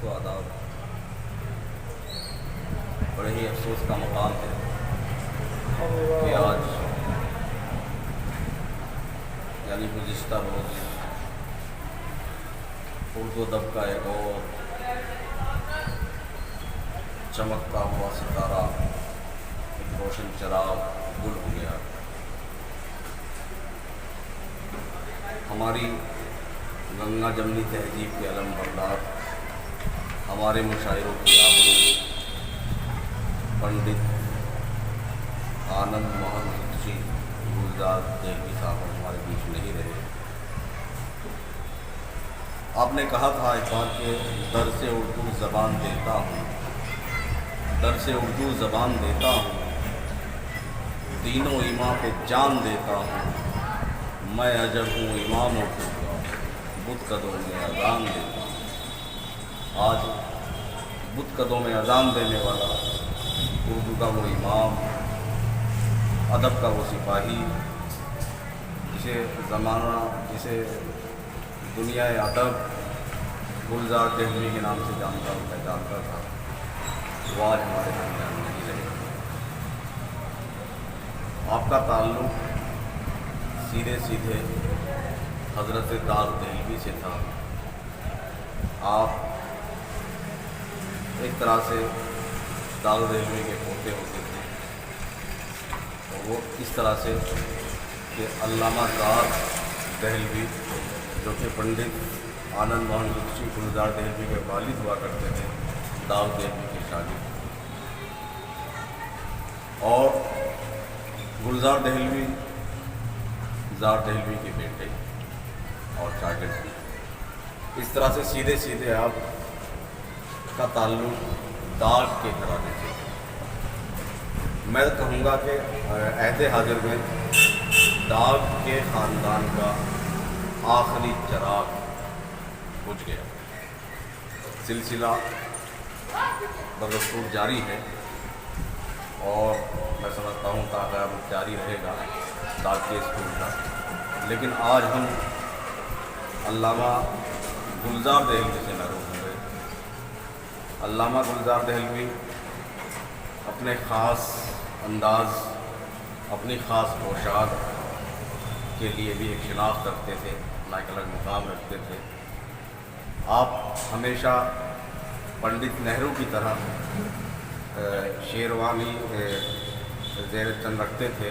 و आदाब। बड़े ही अफसोस का मकाम है कि आज यानी गुज़िश्ता रोज़ उर्दू अदब का एक और चमकता हुआ सितारा, एक रोशन चिराग गुल हो गया। हमारी गंगा जमनी तहजीब के अलम बरदार, हमारे मुशायरों की आबरू पंडित आनंद मोहन जी गुलजार देवी साहब हमारे बीच नहीं रहे। आपने कहा था एक बार के दर से उर्दू ज़बान देता हूँ, दर से उर्दू ज़बान देता हूँ, तीनों इमाम पे जान देता हूँ। मैं अजब हूँ इमाम उर्दू का, बुत कदों में अज़ान देता हूँ। आज बुत कदों में अज़ान देने वाला उर्दू का वो इमाम, अदब का वो सिपाही, जिसे ज़माना, जिसे दुनिया अदब गुलजार देहलवी के नाम से जानता और पहचानता था, वो आज हमारे दरमियान नहीं रहे। आपका ताल्लुक़ सीधे सीधे हज़रत दार देहलवी से था। आप एक तरह से दार देहलवी के पोते होते थे, और वो इस तरह से कि अल्लामा दार देहलवी जो कि पंडित आनंद मोहन जी गुलजार देहलवी के वालिद हुआ करते थे, दार देहलवी की शादी, और गुलजार देहलवी जार देहलवी के बेटे और शागिर्द भी। इस तरह से सीधे सीधे आप का ताल्लुक़ दाग के घराने से। मैं कहूँगा कि अहद हाजिर में दाग के ख़ानदान का आखिरी चिराग बुझ गया। सिलसिला बदस्तूर जारी है और मैं समझता हूँ ताक़याम जारी रहेगा दाग के स्कूल का। लेकिन आज हम अल्लामा गुलजार देहलवी से महरूम हुए। अल्लामा गुलजार देहलवी अपने ख़ास अंदाज़, अपनी ख़ास पोशाक के लिए भी एक शिनाख्त रखते थे, अपना एक अलग मुकाम रखते थे। आप हमेशा पंडित नेहरू की तरह शेरवानी ज़ेर तन रखते थे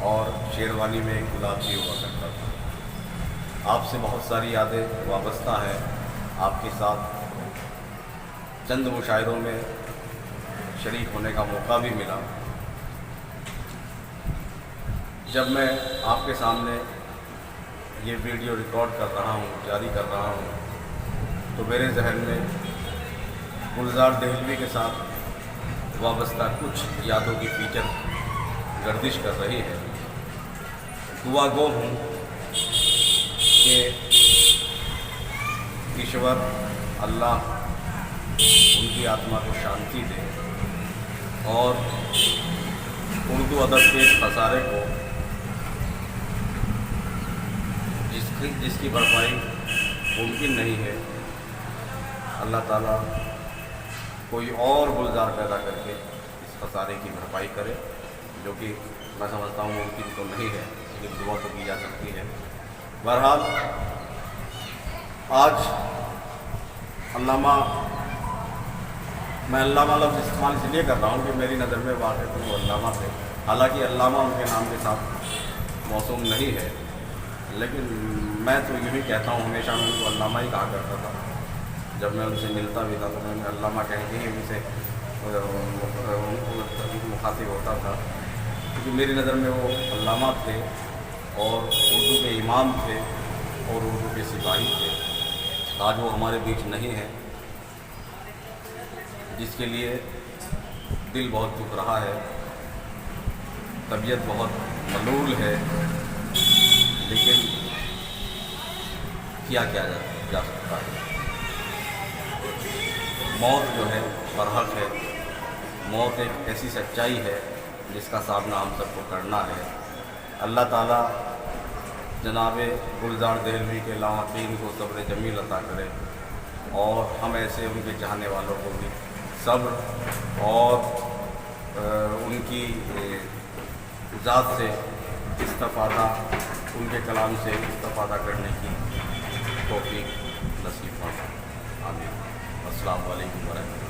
और शेरवानी में एक गुलाब भी हुआ करता था। आपसे बहुत सारी यादें वाबस्ता हैं। आपके साथ चंद मुशायरों में शरीक होने का मौका भी मिला। जब मैं आपके सामने ये वीडियो रिकॉर्ड कर रहा हूँ, जारी कर रहा हूँ, तो मेरे जहन में गुलजार देहलवी के साथ वाबस्ता कुछ यादों की फीचर गर्दिश कर रही है। दुआ गो हूँ कि ईश्वर अल्लाह उनकी आत्मा को शांति दे और उर्दू अदब के खसारे को, जिसकी भरपाई मुमकिन नहीं है, अल्लाह ताला कोई और गुलजार पैदा करके इस खसारे की भरपाई करे, जो कि मैं समझता हूँ मुमकिन तो नहीं है, लेकिन दुआ तो की जा सकती है। बहरहाल आज अल्लामा, मैं अल्लामा लफ्ज़ इस्तेमाल इसलिए कर रहा हूँ कि मेरी नज़र में वाक़ई तो वो अल्लामा थे। हालांकि अल्लामा उनके नाम के साथ मौसूम नहीं है, लेकिन मैं तो यूँ ही कहता हूँ, हमेशा मैं उनको अल्लामा ही कहा करता था। जब मैं उनसे मिलता भी था तो मैं अल्लामा कह के ही उनसे मुखातिब होता था, क्योंकि मेरी नज़र में वो अल्लामा थे और उर्दू के इमाम थे और उर्दू के सिपाही थे। आज वो हमारे बीच नहीं है, जिसके लिए दिल बहुत दुख रहा है, तबीयत बहुत मलूल है, लेकिन क्या किया जा सकता है। मौत जो है बरहक है, मौत एक ऐसी सच्चाई है जिसका सामना हम सबको करना है। अल्लाह ताला जनाब गुलजार देहलवी के लावाक़ीन को सब्र जमील अता करे اور ہم ایسے ان کے چاہنے والوں کو بھی صبر اور ان کی ذات سے استفادہ، ان کے کلام سے استفادہ کرنے کی توفیق نصیب فرمائے۔ آمین۔ السلام علیکم ورحمۃ اللہ۔